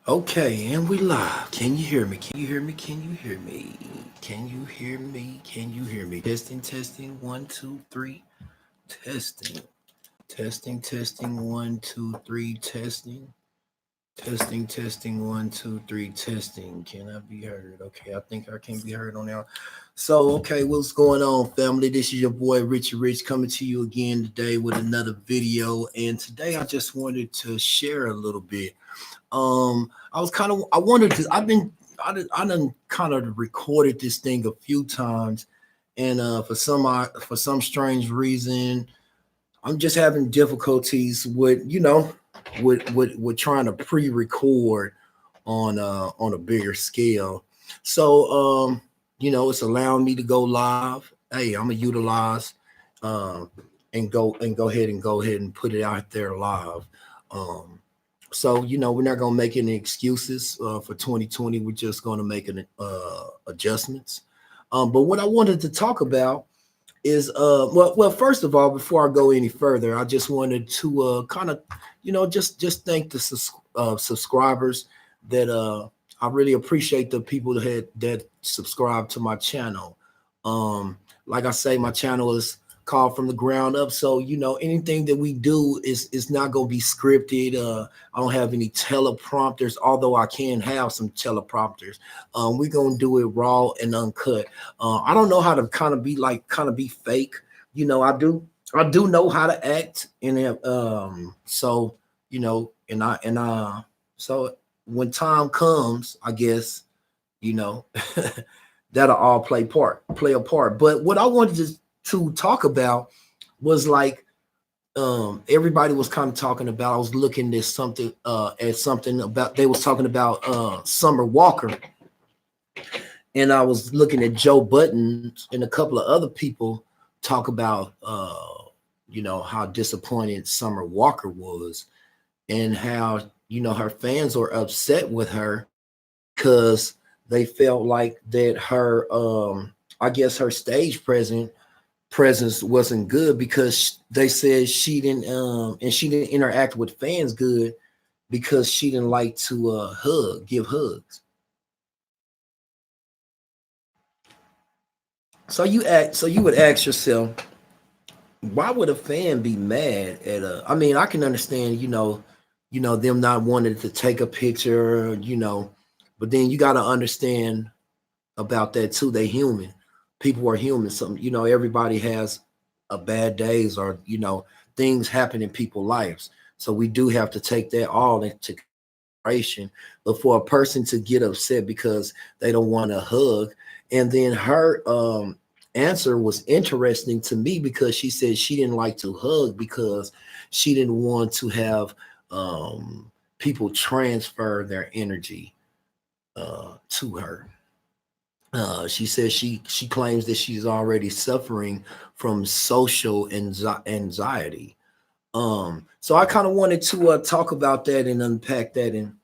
Okay, and we live. Can you hear me? Can you hear me? Can you hear me? Can you hear me? Can you hear me? Testing, testing, one, two, three. Testing, testing, testing, one, two, three, testing. Testing, testing, one, two, three, testing. Can I be heard? Okay, I think I can be heard on now. So, okay, what's going on, family? This is your boy Richie Rich coming to you again today with another video. And today I just wanted to share a little bit. I wondered because I done kind of recorded this thing a few times, and for some strange reason, I'm just having difficulties with with trying to pre-record on a bigger scale. So it's allowing me to go live. Hey, I'm gonna utilize um and go ahead and put it out there live. Um, so we're not gonna make any excuses for 2020. We're just gonna make an adjustments. But what I wanted to talk about is well first of all, before I go any further, I just wanted to kind of just thank the subscribers that I really appreciate the people that subscribe to my channel. Like I say, my channel is called From the Ground Up, so anything that we do is not going to be scripted. I don't have any teleprompters, although I can have some teleprompters. We're gonna do it raw and uncut. I don't know how to kind of be fake. I do know how to act in it. So so when time comes, I guess you know that'll all play a part. But what I wanted to talk about was like everybody was kind of talking about. I was looking at something about they was talking about Summer Walker, and I was looking at Joe Button and a couple of other people talk about how disappointed Summer Walker was, and how her fans are upset with her because they felt like that her I guess her stage presence wasn't good because they said she didn't and she didn't interact with fans good because she didn't like to give hugs. So you would ask yourself, why would a fan be mad at a I mean, I can understand, them not wanting to take a picture, but then you got to understand about that too. They human. People are human. Some, everybody has a bad days, or things happen in people's lives. So we do have to take that all into consideration. But for a person to get upset because they don't want a hug, and then her answer was interesting to me because she said she didn't like to hug because she didn't want to have people transfer their energy to her. She says she claims that she's already suffering from social anxiety. So I kind of wanted to talk about that and unpack that, and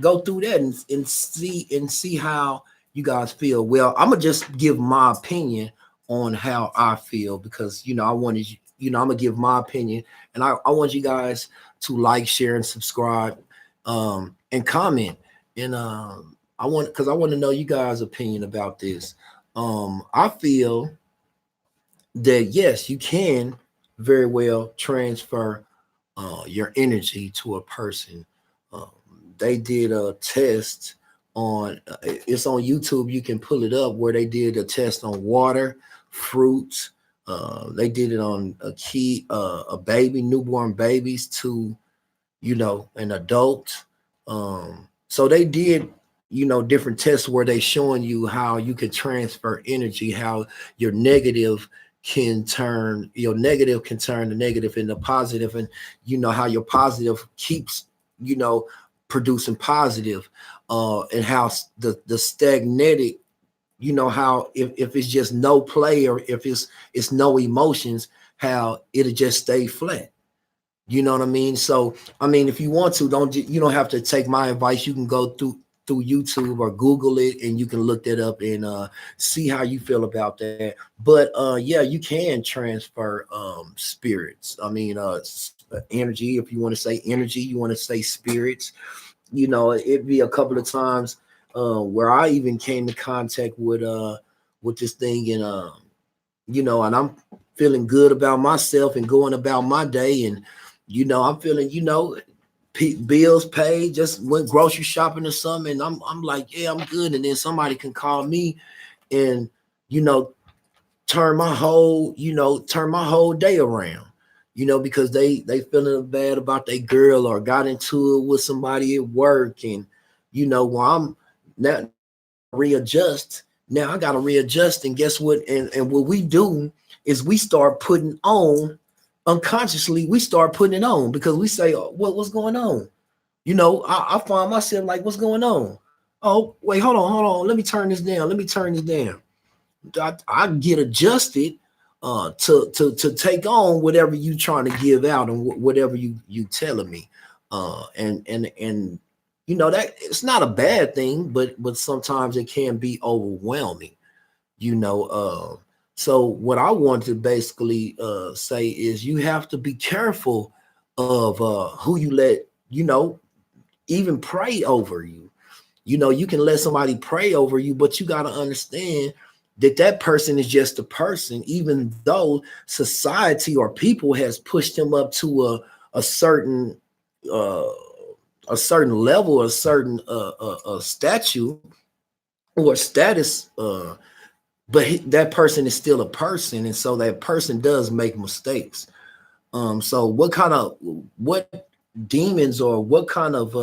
go through that and see how you guys feel. Well, I'm gonna just give my opinion on how I feel because I wanted I'm gonna give my opinion, and I want you guys to like, share, and subscribe, and comment, and I want to know you guys' opinion about this. I feel that yes, you can very well transfer your energy to a person. Um, they did a test on it's on YouTube. You can pull it up where they did a test on water, fruits. They did it on a baby, newborn babies to an adult. So they did different tests where they showing you how you can transfer energy, how your negative your negative can turn the negative into positive, and how your positive keeps you know producing positive, and how the stagnated, how if it's just no play, or if it's no emotions, how it'll just stay flat. You know what I mean? So, I mean, if you want to, you don't have to take my advice. You can go through YouTube or Google it, and you can look that up and see how you feel about that. But yeah, you can transfer spirits. I mean, energy. If you want to say energy, you want to say spirits. you know, it'd be a couple of times where I even came in contact with this thing, and you know, and I'm feeling good about myself and going about my day, and you know, I'm feeling, you know, bills paid, just went grocery shopping or something, and I'm like, yeah, I'm good, and then somebody can call me and, you know, turn my whole day around, you know, because they feeling bad about their girl or got into it with somebody at work, and you know, well, I'm now readjust. Now I gotta readjust, and guess what? And what we do is we start putting on unconsciously. We start putting it on because we say, oh, what's going on? You know, I find myself like, what's going on? Oh, wait, hold on. Let me turn this down. Let me turn this down. I get adjusted to take on whatever you trying to give out and whatever you telling me, and you know that it's not a bad thing, but sometimes it can be overwhelming, you know. So what I want to basically say is you have to be careful of who you let, you know, even pray over you. You know, you can let somebody pray over you, but you got to understand that that person is just a person, even though society or people has pushed him up to a certain uh, a certain level, a certain statue or status. But that person is still a person, and so that person does make mistakes. So what demons or what kind of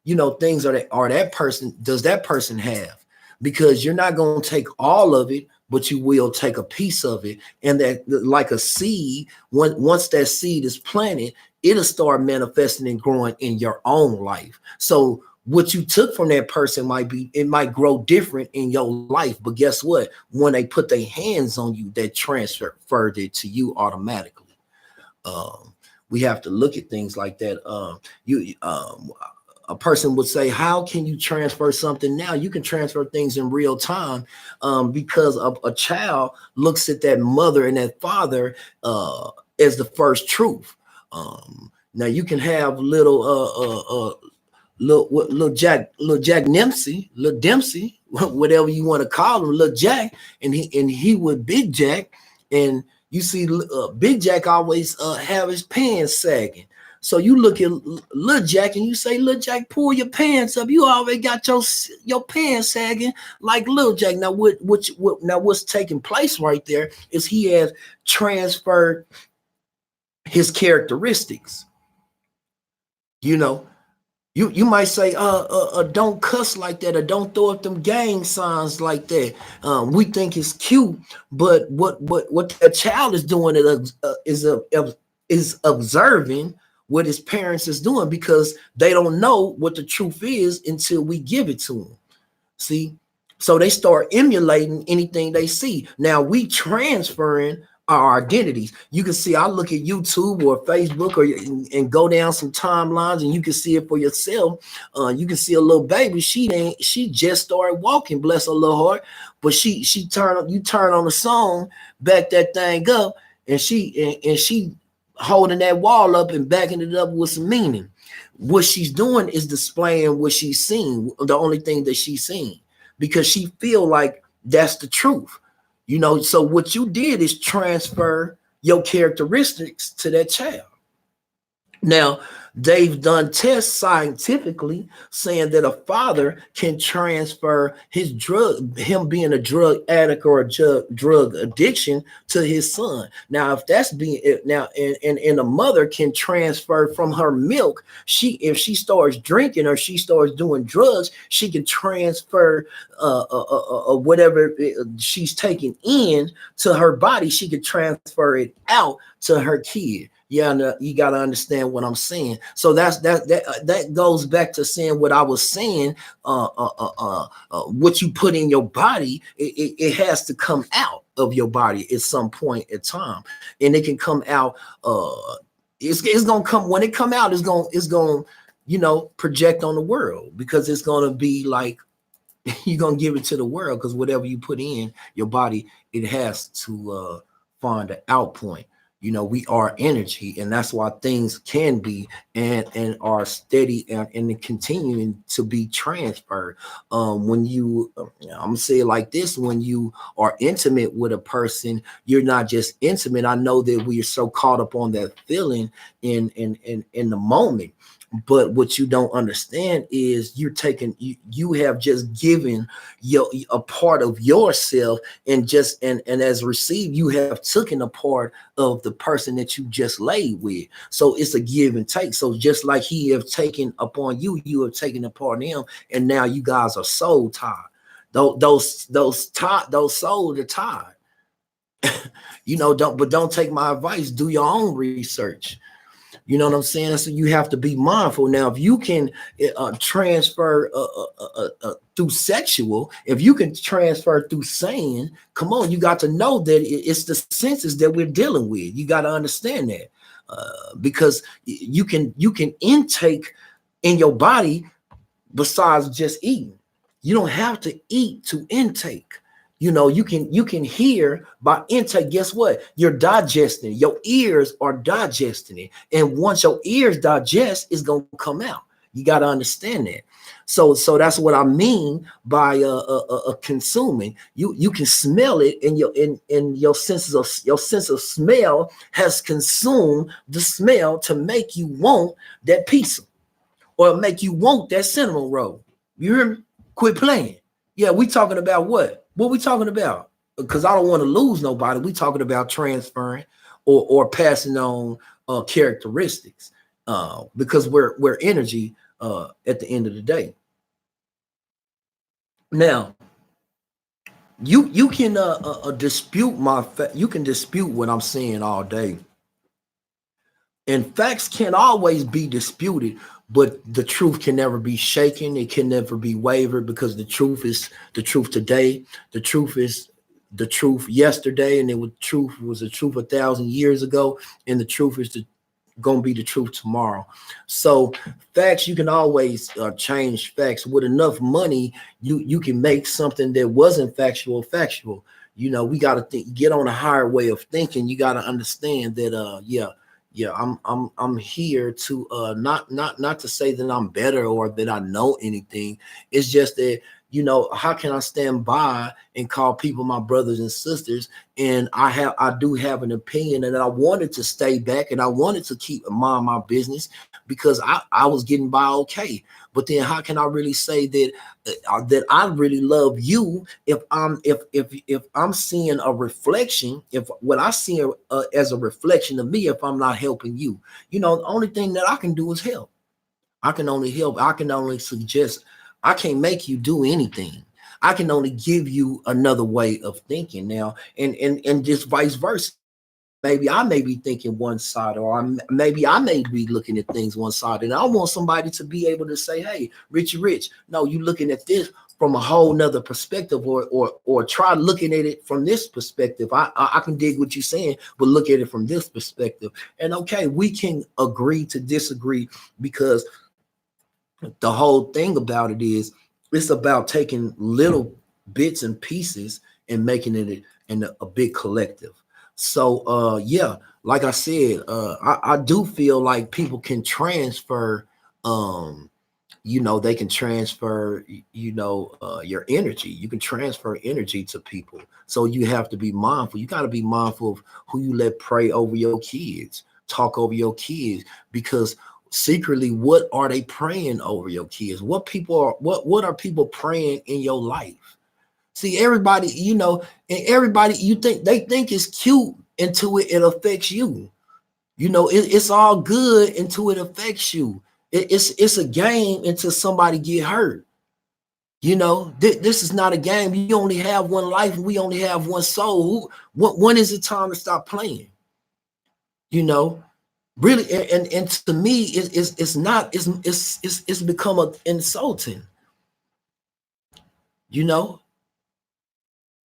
you know, things are that person does that person have? Because you're not going to take all of it, but you will take a piece of it, and that like a seed, once that seed is planted, it'll start manifesting and growing in your own life. So what you took from that person it might grow different in your life, but guess what? When they put their hands on you, that transferred it to you automatically. um, we have to look at things like that. You A person would say, how can you transfer something now? You can transfer things in real time, because a child looks at that mother and that father as the first truth. Now you can have little Jack Dempsey, little Dempsey, whatever you want to call him, little Jack, and he with Big Jack, and you see Big Jack always have his pants sagging. So you look at little Jack and you say, little Jack, pull your pants up. You already got your pants sagging like little Jack. Now what's taking place right there is he has transferred his characteristics. You know, you might say, don't cuss like that, or don't throw up them gang signs like that. We think it's cute, but what that child is doing is observing what his parents is doing, because they don't know what the truth is until we give it to them. See, so they start emulating anything they see. Now we transferring our identities. You can see, I look at YouTube or Facebook and go down some timelines, and you can see it for yourself. You can see a little baby. She just started walking, bless her little heart. But you turn on the song, back that thing up, and she holding that wall up and backing it up with some meaning. What she's doing is displaying what she's seen, the only thing that she's seen, because she feel like that's the truth. You know, so what you did is transfer your characteristics to that child. Now, they've done tests scientifically saying that a father can transfer him being a drug addict or a drug addiction to his son. Now, if that's being now, and a mother can transfer from her milk, if she starts drinking or she starts doing drugs, she can transfer whatever she's taking in to her body. She could transfer it out to her kid. Yeah, you got to understand what I'm saying. So that goes back to saying what I was saying. What you put in your body, it has to come out of your body at some point in time, and it can come out. It's gonna come when it come out. It's gonna project on the world, because it's gonna be like you're gonna give it to the world, because whatever you put in your body, it has to find an out point. We are energy, and that's why things can be and are steady and continuing to be transferred. When I'm gonna say it like this: when you are intimate with a person, you're not just intimate. I know that we are so caught up on that feeling in the moment. But what you don't understand is you have just given a part of yourself, and as received, you have taken a part of the person that you just laid with. So it's a give and take. So just like he have taken upon you, you have taken upon him, and now you guys are soul tied. Those souls are tied. Don't take my advice. Do your own research. You know what I'm saying? So you have to be mindful. Now, if you can transfer through sexual, if you can transfer through saying, come on, you got to know that it's the senses that we're dealing with. You got to understand that because you can intake in your body besides just eating. You don't have to eat to intake. You can hear by intake. Guess what? You're digesting. Your ears are digesting it, and once your ears digest, it's gonna come out. You got to understand that. So that's what I mean by consuming. You can smell it, and your sense of smell has consumed the smell to make you want that pizza or make you want that cinnamon roll. You hear me? Quit playing. Yeah, we talking about what? What we talking about? Because I don't want to lose nobody. We talking about transferring or passing on characteristics because we're energy at the end of the day. Now, you can dispute you can dispute what I'm saying all day, and facts can always be disputed, but the truth can never be shaken. It can never be wavered because the truth is the truth today. The truth is the truth yesterday, and truth was the truth 1,000 years ago, and the truth is going to be the truth tomorrow. So facts, you can always change facts. With enough money, you can make something that wasn't factual. We got to get on a higher way of thinking. You got to understand that yeah, I'm here to not to say that I'm better or that I know anything. It's just that how can I stand by and call people my brothers and sisters? And I do have an opinion, and I wanted to stay back, and I wanted to keep mind my business because I was getting by okay. But then how can I really say that I really love you if I'm seeing a reflection, if what I see as a reflection of me, if I'm not helping you? The only thing that I can do is help. I can only help. I can only suggest. I can't make you do anything. I can only give you another way of thinking now, and just vice versa. Maybe I may be thinking one side, or maybe I may be looking at things one side, and I want somebody to be able to say, "Hey, Richie Rich, no, you looking at this from a whole nother perspective, or try looking at it from this perspective. I can dig what you're saying, but look at it from this perspective." And okay, we can agree to disagree because the whole thing about it is it's about taking little bits and pieces and making it in a big collective. So yeah, like I said, I do feel like people can transfer they can transfer your energy. You can transfer energy to people. So you have to be mindful. You got to be mindful of who you let pray over your kids, talk over your kids, because secretly, what are they praying over your kids? What are people praying in your life? See, everybody, and everybody, they think it's cute until it affects you. It's all good until it affects you. It's a game until somebody get hurt. This is not a game. You only have one life, and we only have one soul. When is it time to stop playing? Really, and to me, it's not. It's become a insulting.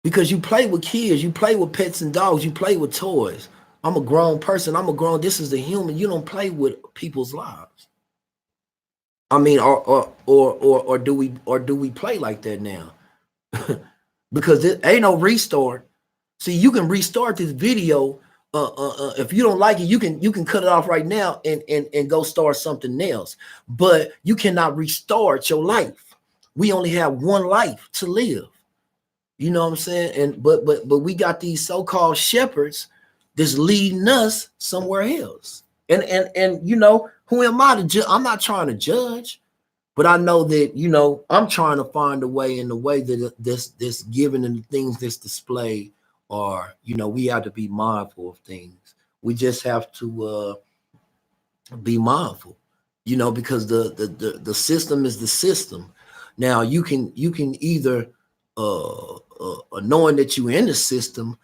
Because you play with kids, you play with pets and dogs, you play with toys. I'm a grown person. This is the human. You don't play with people's lives. I mean, or do we play like that now? Because there ain't no restart. See, you can restart this video If you don't like it, you can cut it off right now and go start something else. But you cannot restart your life. We only have one life to live. You know what I'm saying? And but we got these so-called shepherds that's leading us somewhere else. And you know, who am I to judge? I'm not trying to judge, but I know that, you know, I'm trying to find a way, in the way that this given and the things that's displayed are, you know, we have to be mindful of things. We just have to be mindful, you know, because the system is the system. Now you can either knowing that you're in the system,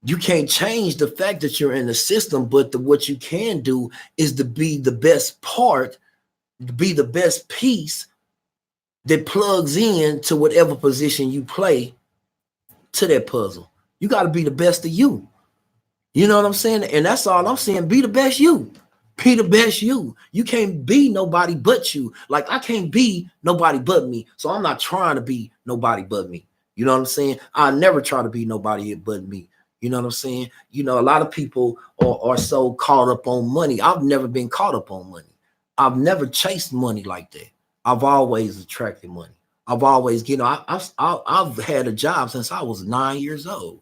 you can't change the fact that you're in the system, but what you can do is to be the best part, to be the best piece that plugs in to whatever position you play to that puzzle. You got to be the best of you. You know what I'm saying? And that's all I'm saying. Be the best you. Be the best you. You can't be nobody but you. Like, I can't be nobody but me. So I'm not trying to be nobody but me. You know what I'm saying? I never try to be nobody but me. You know what I'm saying? You know, a lot of people are so caught up on money. I've never been caught up on money. I've never chased money like that. I've always attracted money. I've always, you know, I've had a job since I was 9 years old.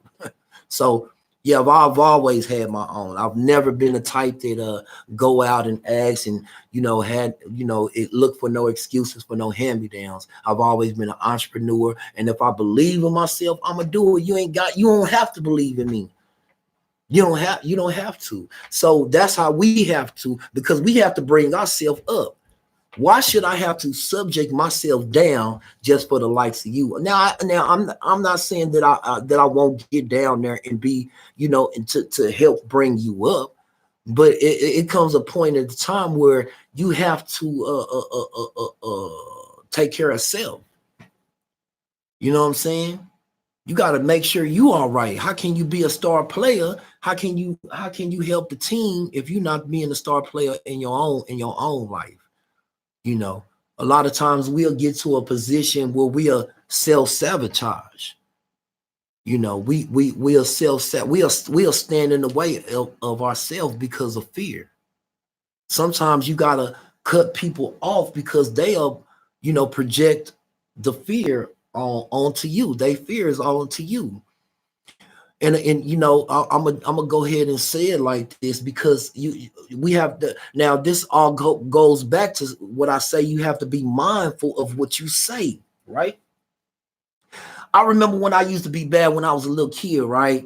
So yeah, I've always had my own. I've never been the type that go out and ask and, you know, had, you know, it look for no excuses, for no hand-me-downs. I've always been an entrepreneur, and if I believe in myself, I'm gonna do it. You don't have to believe in me. You don't have to. So that's how we have to, because we have to bring ourselves up. Why should I have to subject myself down just for the likes of you? Now I'm not saying that I won't get down there and be, you know, and to help bring you up, but it comes a point at the time where you have to take care of self. You know what I'm saying? You got to make sure you are right. How can you be a star player? How can you help the team if you're not being a star player in your own life? You know, a lot of times we'll get to a position where we'll self-sabotage. You know, we'll we'll stand in the way of ourselves because of fear. Sometimes you gotta cut people off because they'll, you know, project the fear onto you. They fear is onto you. And you know, I'm gonna go ahead and say it like this, because we have to, now this all goes back to what I say. You have to be mindful of what you say, right? I remember when I used to be bad when I was a little kid, right?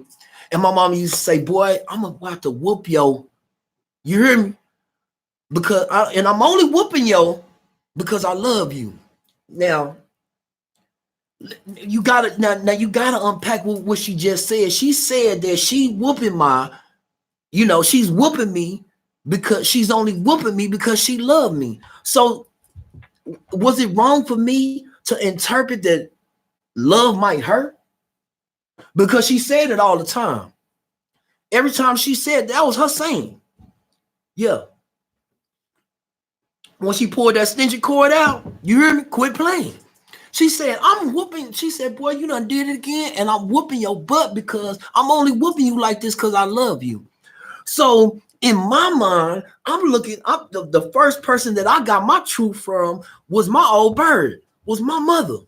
And my mom used to say, "Boy, I'm about to whoop yo." You hear me? And I'm only whooping yo because I love you. Now you gotta now you gotta unpack what she just said. She said that she whooping she's whooping me because she's only whooping me because she loved me. So was it wrong for me to interpret that love might hurt? Because she said it all the time. Every time she said, that was her saying. Yeah. When she pulled that extension cord out, you hear me? Quit playing. She said, I'm whooping. She said, boy, you done did it again, and I'm whooping your butt because I'm only whooping you like this because I love you. So in my mind, I'm looking up. The first person that I got my truth from was my old bird, was my mother.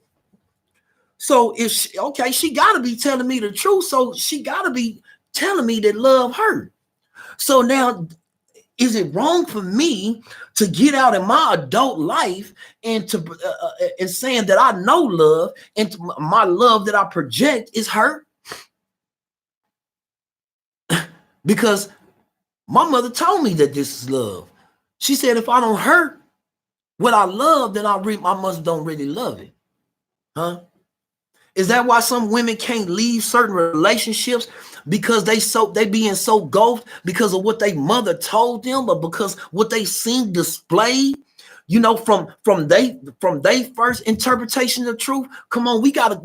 So if she got to be telling me the truth. So she got to be telling me that love hurt. So now, is it wrong for me to get out in my adult life and to and saying that I know love and my love that I project is hurt? Because my mother told me that this is love. She said, if I don't hurt what I love, then I must don't really love it. Huh? Is that why some women can't leave certain relationships because they being so gulfed because of what their mother told them, or because what they seen displayed, you know, from they first interpretation of truth? Come on, we gotta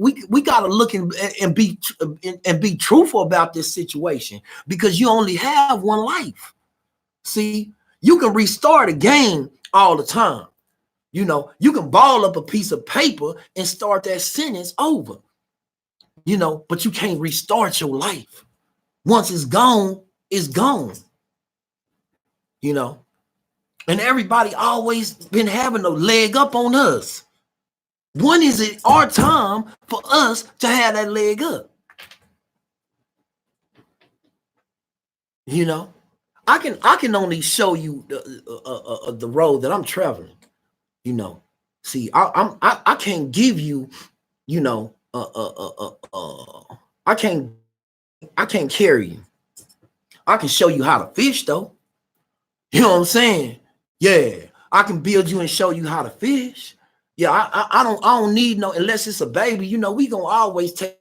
look and be truthful about this situation, because you only have one life. See, you can restart a game all the time. You know, you can ball up a piece of paper and start that sentence over, you know, but you can't restart your life. Once it's gone, is gone, you know. And everybody always been having a leg up on us. When is it our time for us to have that leg up? You know, I can only show you the road that I'm traveling. You know, see, I can't give you, you know, I can't carry you. I can show you how to fish though. You know what I'm saying? Yeah, I can build you and show you how to fish. Yeah, I don't need no, unless it's a baby. You know, we gonna always take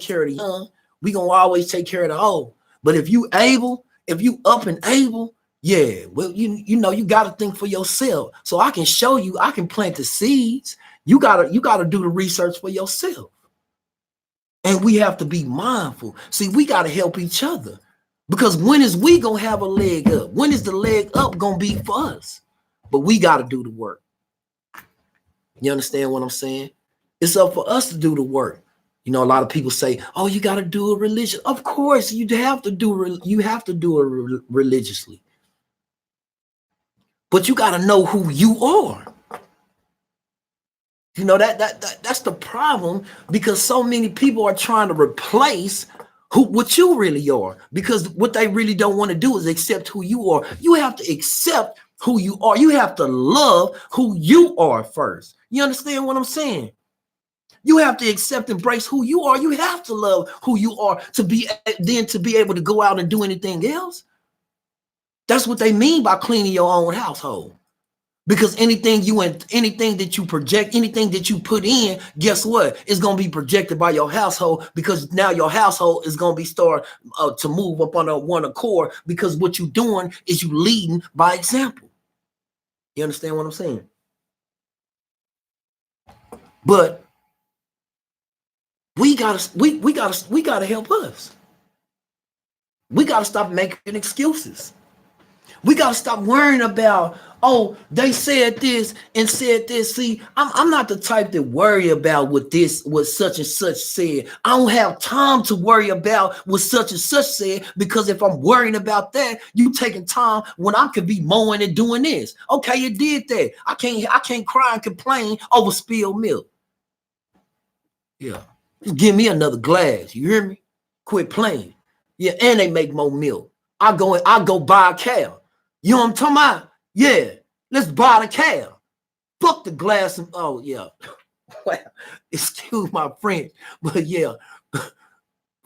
care of the young. We gonna always take care of the old. But if you able, if you up and able, yeah, well, you know, you got to think for yourself. So I can show you, I can plant the seeds. You gotta do the research for yourself. And we have to be mindful. See, we got to help each other. Because when is we gonna have a leg up? When is the leg up gonna be for us? But we got to do the work. You understand what I'm saying? It's up for us to do the work. You know, a lot of people say, "Oh, you got to do it religious." Of course, you have to do it religiously. But you got to know who you are. You know, that's the problem, because so many people are trying to replace what you really are, because what they really don't want to do is accept who you are. You have to accept who you are. You have to love who you are first. You understand what I'm saying? You have to accept, embrace who you are. You have to love who you are to be able to go out and do anything else. That's what they mean by cleaning your own household. Because anything that you project, anything that you put in, guess what? It's going to be projected by your household, because now your household is going to be start to move up on one accord, because what you're doing is you leading by example. You understand what I'm saying? But we gotta help us. We gotta stop making excuses. We got to stop worrying about, oh, they said this and said this. See, I'm not the type that worry about what such and such said. I don't have time to worry about what such and such said, because if I'm worrying about that, you taking time when I could be mowing and doing this. Okay, you did that. I can't cry and complain over spilled milk. Yeah. Just give me another glass. You hear me? Quit playing. Yeah, and they make more milk. I go buy a cow. You know what I'm talking about? Yeah, let's buy the cow. Fuck the glass of, oh yeah. Well, excuse my French, but yeah,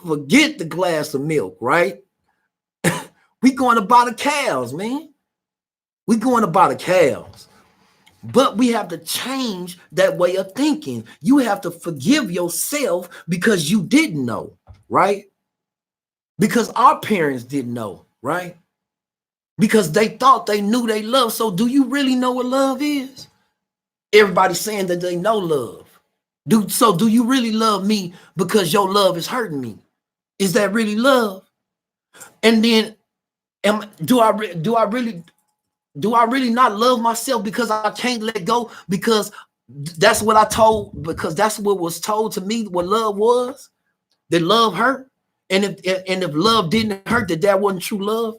forget the glass of milk, right? We going to buy the cows, man. We going to buy the cows. But we have to change that way of thinking. You have to forgive yourself because you didn't know, right? Because our parents didn't know, right? Because they thought they knew they love. So do you really know what love is? Everybody's saying that they know love. Do you really love me because your love is hurting me? Is that really love? And then do I really not love myself because I can't let go, because that's what I told, because that's what was told to me what love was, that love hurt. And if love didn't hurt, that wasn't true love.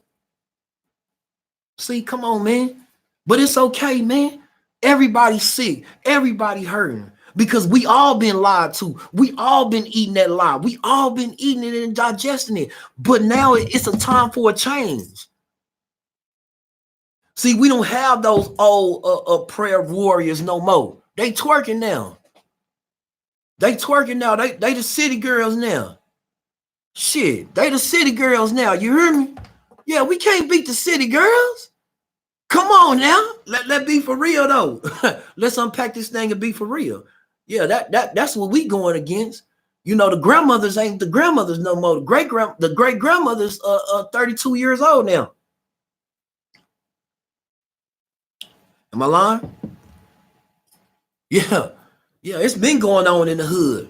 See, come on, man. But it's okay, man. Everybody's sick. Everybody hurting, because we all been lied to. We all been eating that lie. We all been eating it and digesting it. But now it's a time for a change. See, we don't have those old prayer warriors no more. They twerking now. They the city girls now. Shit, they the city girls now. You hear me? Yeah, we can't beat the city girls. Come on now. Let be for real though. Let's unpack this thing and be for real. Yeah, that's what we going against. You know, the grandmothers ain't the grandmothers no more. The great grandmothers 32 years old now. Am I lying? Yeah, it's been going on in the hood.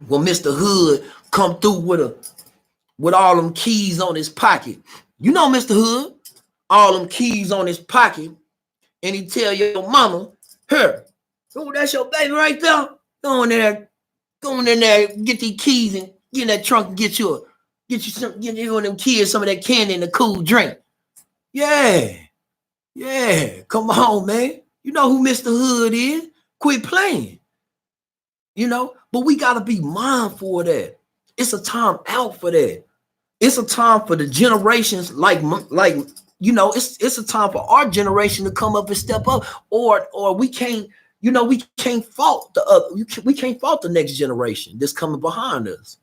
Well, Mr. Hood come through with all them keys on his pocket. You know, Mr. Hood, all them keys on his pocket, and he tell your mama, "Her, oh, that's your baby right there. Go in there, get these keys and get in that trunk and get you Get you and them kids some of that candy and a cool drink. Yeah. Yeah. Come on, man. You know who Mr. Hood is. Quit playing. You know, but we got to be mindful of that. It's a time out for that. It's a time for the generations like you know, it's a time for our generation to come up and step up, or we can't, you know, we can't fault the we can't fault the next generation that's coming behind us.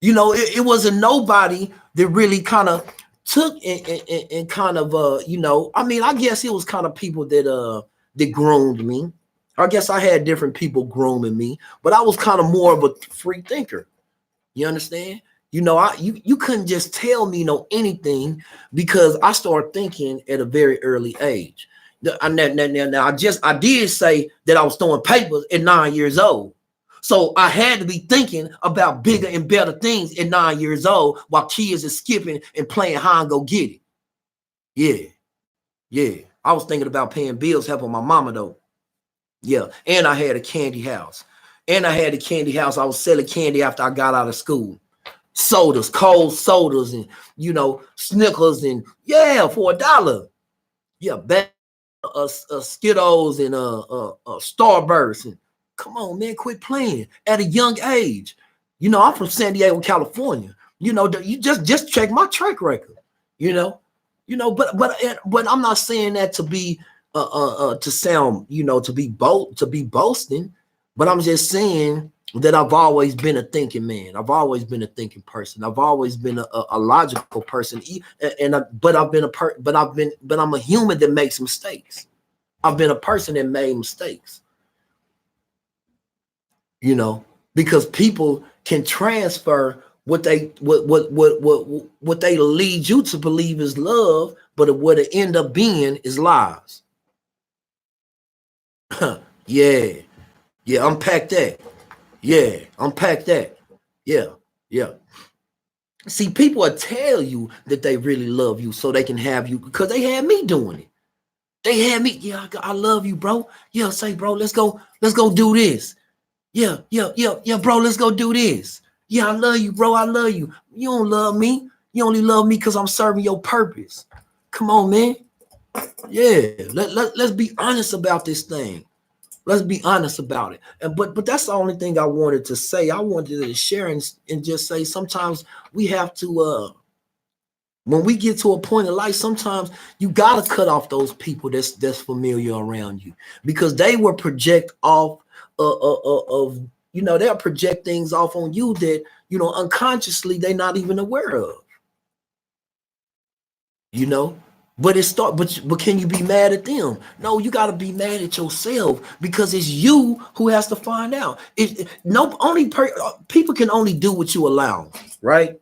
You know, it wasn't nobody that really kind of took and kind of you know, I mean, I guess it was kind of people that groomed me. I guess I had different people grooming me, but I was kind of more of a free thinker. You understand? You know, you couldn't just tell me no anything, because I started thinking at a very early age. Now, I did say that I was throwing papers at 9 years old. So I had to be thinking about bigger and better things at 9 years old, while kids are skipping and playing hide and go get it. Yeah, yeah. I was thinking about paying bills, helping my mama though. Yeah, and I had a candy house. And I had a candy house. I was selling candy after I got out of school. Sodas, cold sodas, and you know, Snickers, and yeah, for $1. Yeah, Skittles and Starburst. And come on, man, quit playing at a young age. You know, I'm from San Diego, California. You know, you just check my track record. You know, but I'm not saying that to be to sound, you know, to be boasting, but I'm just saying that I've always been a thinking man. I've always been a thinking person. I've always been a logical person. But I'm a human that makes mistakes. I've been a person that made mistakes. You know, because people can transfer what they lead you to believe is love, but what it end up being is lies. Yeah, unpack that. Yeah, unpack that. Yeah. See, people will tell you that they really love you so they can have you, because they had me doing it. They had me, yeah, I love you, bro. Yeah, say, bro, let's go do this. Yeah, bro, let's go do this. Yeah, I love you, bro. I love you. You don't love me. You only love me because I'm serving your purpose. Come on, man. Yeah, let's be honest about this thing. Let's be honest about it. And but that's the only thing I wanted to say. I wanted to share and just say sometimes we have to when we get to a point in life, sometimes you gotta cut off those people that's familiar around you, because they will project off of, you know, they'll project things off on you that, you know, unconsciously they're not even aware of. You know, but can you be mad at them? No, you got to be mad at yourself, because it's you who has to find out. People can only do what you allow, right?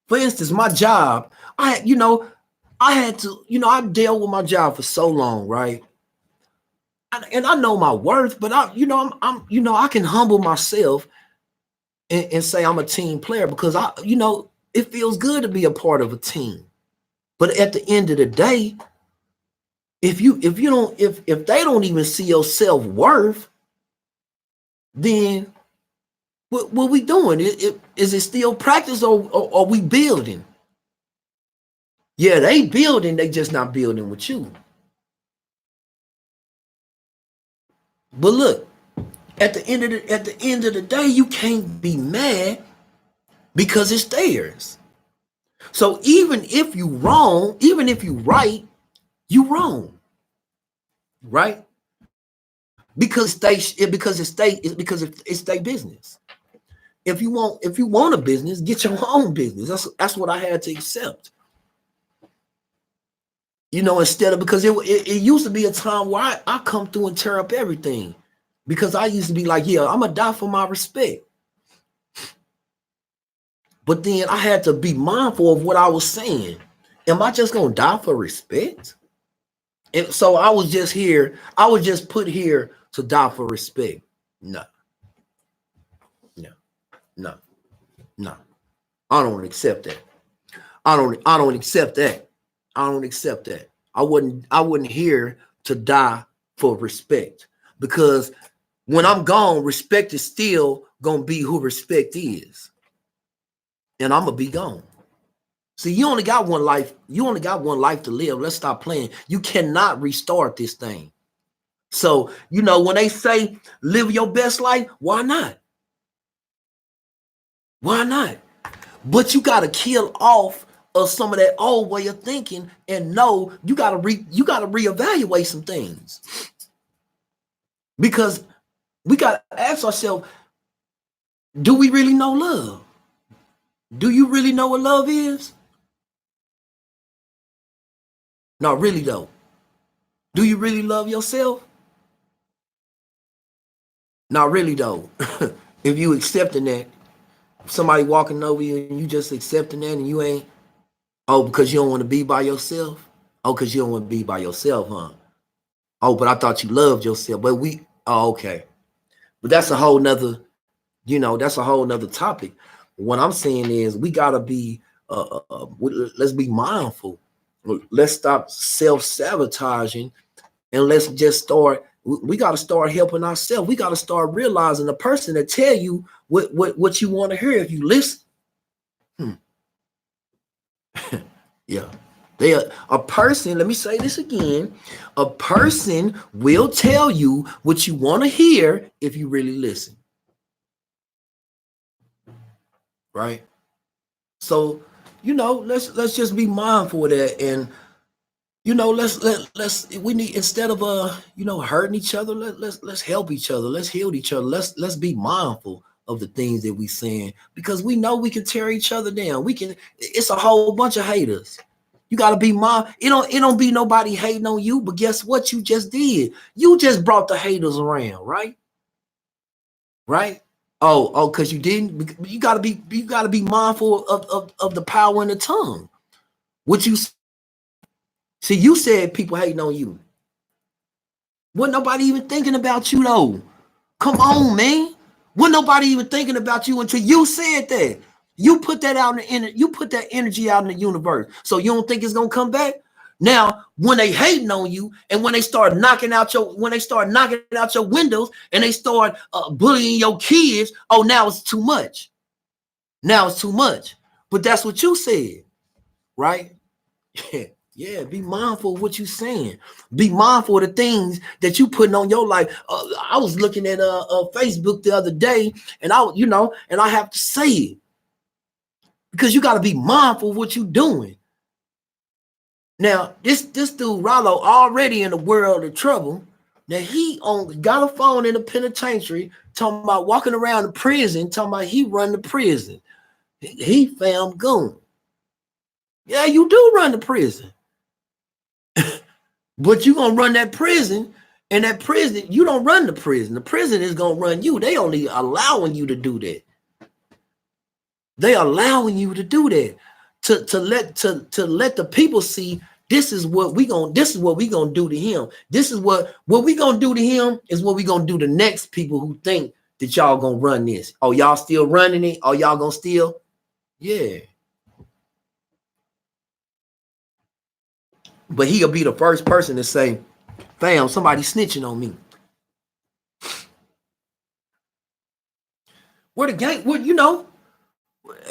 For instance, my job, I had to, you know, I dealt with my job for so long, right? And I know my worth, but I can humble myself and say I'm a team player, because it feels good to be a part of a team. But at the end of the day, if they don't even see your self-worth, then what we doing? Is it still practice, or are we building? Yeah, they building, they just not building with you. But look, at the end of the day, you can't be mad, because it's theirs. So even if you wrong, even if you right, you wrong, right? Because it's their business. If you want a business, get your own business. That's what I had to accept. You know, instead of, because it used to be a time where I come through and tear up everything, because I used to be like, yeah, I'm gonna die for my respect. But then I had to be mindful of what I was saying. Am I just gonna die for respect? And so I was just put here to die for respect. No. I don't accept that. I don't accept that. I don't accept that. I wouldn't here to die for respect, because when I'm gone, respect is still gonna be who respect is. and I'm gonna be gone. See, you only got one life. You only got one life to live. Let's stop playing. You cannot restart this thing. So, when they say live your best life, why not? Why not? But you got to kill off of some of that old way of thinking and know you got to reevaluate some things. Because we got to ask ourselves, do we really know love? Do you really know what love is? No, really though. Do you really love yourself? Not really though. If you accepting that, somebody walking over you and you just accepting that and you ain't, because you don't want to be by yourself? Oh, because you don't want to be by yourself, huh? Oh, but I thought you loved yourself. But okay. But that's a whole nother, that's a whole nother topic. What I'm saying is we gotta be let's be mindful. Let's stop self-sabotaging and let's just start. We got to start helping ourselves. We got to start realizing the person that tell you what you want to hear if you listen. Yeah. A person, let me say this again, a person will tell you what you want to hear if you really listen. Right? So, let's just be mindful of that. And let's we need, instead of hurting each other, let's help each other, let's heal each other, let's be mindful of the things that we saying, because we know we can tear each other down. It's a whole bunch of haters. You got to be it don't be nobody hating on you, but guess what you just did? You just brought the haters around, right? Right? Oh, because you didn't. You got to be mindful of the power in the tongue. What you see, you said people hating on you. Wasn't nobody even thinking about you though. Come on, man. Wasn't nobody even thinking about you until you said that. You put that out you put that energy out in the universe. So you don't think it's gonna come back? Now, when they hating on you and when they start knocking out your windows and they start bullying your kids, oh, now it's too much. Now it's too much. But that's what you said, right? Yeah, be mindful of what you're saying. Be mindful of the things that you putting on your life. I was looking at Facebook the other day, and I have to say it because you got to be mindful of what you're doing. Now, this dude Rollo already in the world of trouble. Now he got a phone in the penitentiary talking about walking around the prison, talking about he run the prison. He found goon. Yeah, you do run the prison. But you're going to run that prison, and that prison, you don't run the prison. The prison is going to run you. They only allowing you to do that. They allowing you to do that to let the people see this is what we going to do to him. This is what we going to do to him is what we going to do to next people who think that y'all going to run this. Oh, y'all still running it? Oh, y'all going to steal? Yeah. But he'll be the first person to say, fam, somebody snitching on me. Where the gang,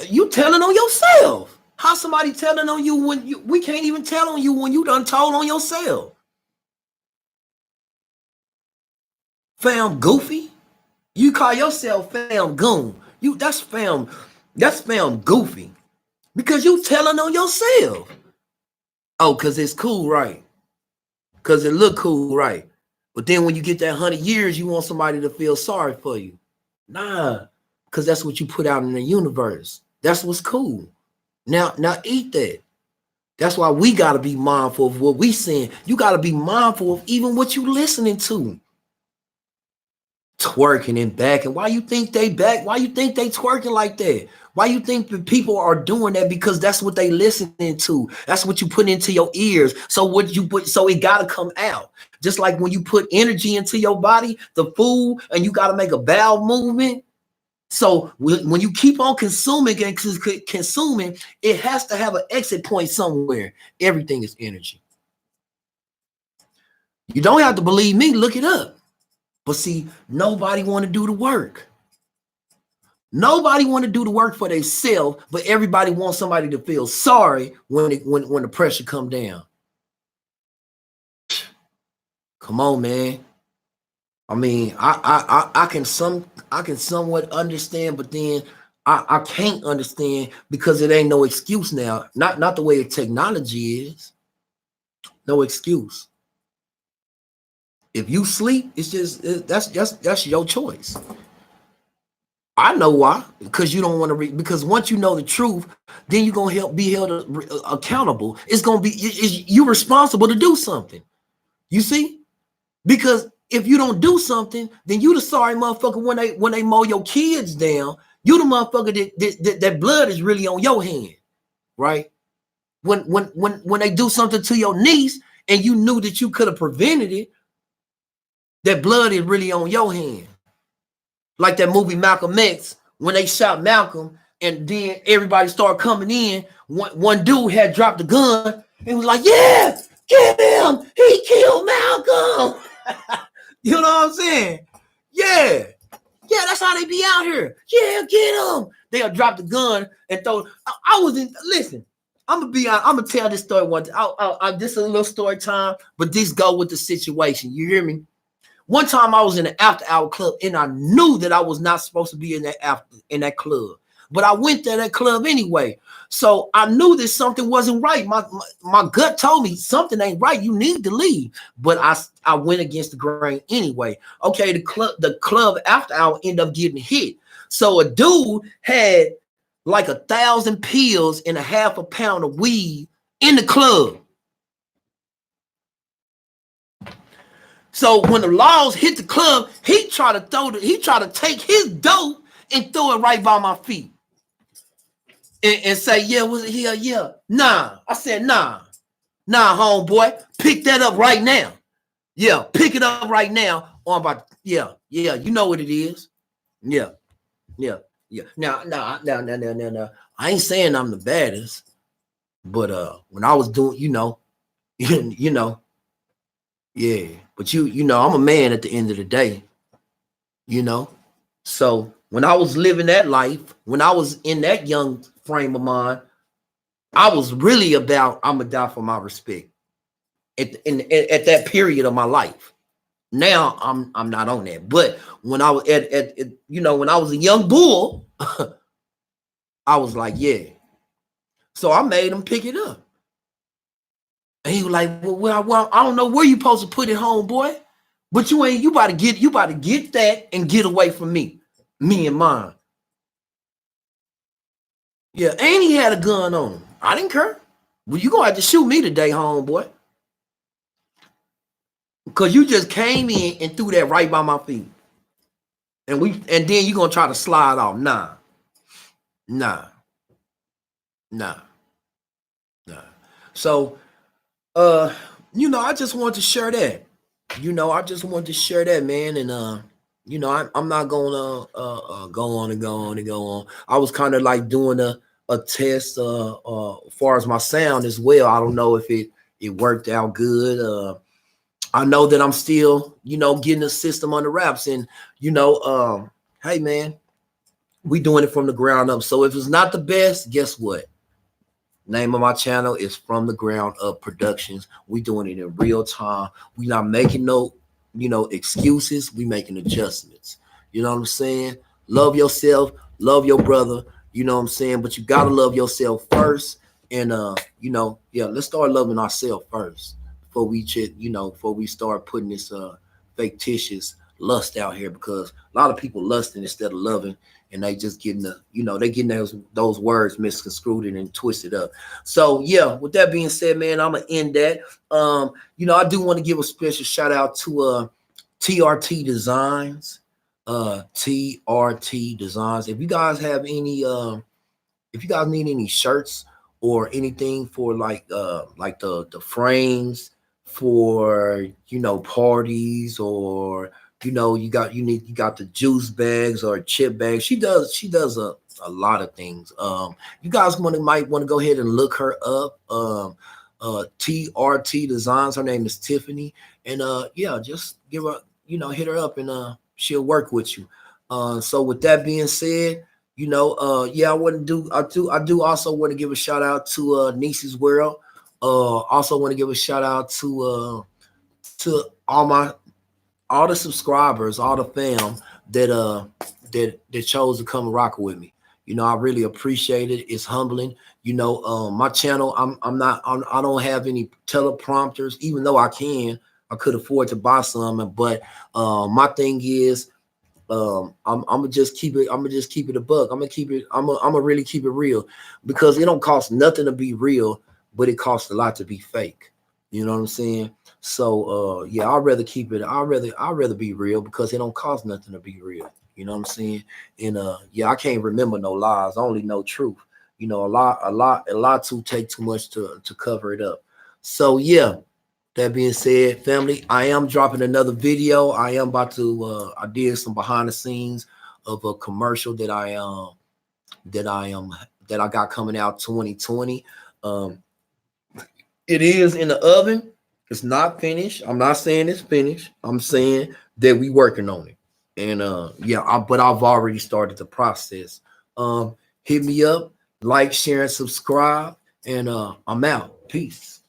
you telling on yourself. How somebody telling on you when we can't even tell on you when you done told on yourself? Fam goofy. You call yourself fam goon. That's fam goofy. Because you telling on yourself. Oh, because it's cool, right? Because it look cool, right? But then when you get that 100 years, you want somebody to feel sorry for you. Nah, because that's what you put out in the universe. That's what's cool. Now eat that. That's why we got to be mindful of what we saying. You got to be mindful of even what you listening to. Twerking and backing. Why you think they back? Why you think they twerking like that? Why you think the people are doing that? Because that's what they listening to. That's what you put into your ears. So it got to come out. Just like when you put energy into your body, the food, and you got to make a bowel movement. So when you keep on consuming and consuming, it has to have an exit point somewhere. Everything is energy. You don't have to believe me. Look it up. But see, nobody want to do the work. Nobody want to do the work for themselves, but everybody wants somebody to feel sorry when the pressure come down. Come on, man. I mean, I can somewhat understand, but then I can't understand because it ain't no excuse now. Not the way the technology is. No excuse. If you sleep, it's just that's your choice. I know why, because you don't want to read. Because once you know the truth, then you're gonna be held accountable. It's gonna be you responsible to do something. You see, because if you don't do something, then you the sorry motherfucker when they mow your kids down. You the motherfucker that blood is really on your hand, right? When they do something to your niece and you knew that you could have prevented it, that blood is really on your hand. Like that movie Malcolm X, when they shot Malcolm and then everybody started coming in. One dude had dropped the gun and was like, yeah, get him. He killed Malcolm. You know what I'm saying? Yeah. Yeah, that's how they be out here. Yeah, get him. They'll drop the gun and throw. I was in, listen, I'm gonna tell this story one time. This is a little story time, but this go with the situation. You hear me? One time I was in an after-hour club and I knew that I was not supposed to be in that club. But I went to that club anyway. So I knew that something wasn't right. My gut told me something ain't right. You need to leave. But I went against the grain anyway. Okay, the club after hour ended up getting hit. So a dude had like 1,000 pills and a half a pound of weed in the club. So when the laws hit the club, he tried to take his dope and throw it right by my feet. And say, yeah, was it here? Yeah. Nah. I said, nah, homeboy. Pick that up right now. Yeah, pick it up right now. Or I'm about, yeah, you know what it is. Yeah. Now. I ain't saying I'm the baddest, but when I was doing, you know, yeah, but I'm a man at the end of the day, So when I was living that life, when I was in that young frame of mind, I was really about I'm gonna die for my respect at that period of my life. Now I'm not on that, but when I was when I was a young bull, I was like, yeah. So I made him pick it up, and he was like, well, I don't know where you supposed to put it, homeboy. But you about to get that and get away from me and mine. Yeah, and he had a gun on him. I didn't care. Well, you gonna have to shoot me today, homeboy. Because you just came in and threw that right by my feet. And then you gonna try to slide off. Nah. So I just wanted to share that. I just wanted to share that, man. And I'm not gonna go on and go on and go on. I was kind of like doing a test as far as my sound as well. I don't know if it worked out good. I know that I'm still, getting the system on the wraps, and hey man, we doing it from the ground up. So if it's not the best, guess what? Name of my channel is From the Ground Up Productions. We doing it in real time. We not making no, excuses. We making adjustments. You know what I'm saying? Love yourself, love your brother. You know what I'm saying? But you gotta love yourself first. And let's start loving ourselves first before we start putting this fictitious lust out here, because a lot of people lusting instead of loving, and they just getting they getting those words misconstrued and twisted up. So yeah, with that being said, man, I'm gonna end that. I do want to give a special shout out to TRT Designs. TRT Designs. If you guys have any if you guys need any shirts or anything for like the frames for parties, or you got the juice bags or chip bags. She does a lot of things. You guys might want to go ahead and look her up. TRT Designs. Her name is Tiffany, and just give her hit her up, and she'll work with you. So with that being said, Yeah, I do also want to give a shout out to Niece's World. Also want to give a shout out to all the subscribers, all the fam that chose to come and rock with me. I really appreciate it. It's humbling. My channel, I don't have any teleprompters, even though I could afford to buy some. But my thing is, I'm gonna just keep it. I'm gonna just keep it a buck. I'm gonna keep it. I'm gonna really keep it real, because it don't cost nothing to be real, but it costs a lot to be fake. You know what I'm saying? So yeah, I'd rather keep it. I'd rather be real, because it don't cost nothing to be real. You know what I'm saying? And yeah, I can't remember no lies. I only know truth. A lot to take too much to cover it up. So yeah. That being said, family, I am dropping another video. I am about to. I did some behind the scenes of a commercial that I am that I got coming out 2020. Um, it is in the oven. It's not finished. I'm not saying it's finished. I'm saying that we working on it. And yeah, but I've already started the process. Hit me up, like, share, and subscribe. And I'm out. Peace.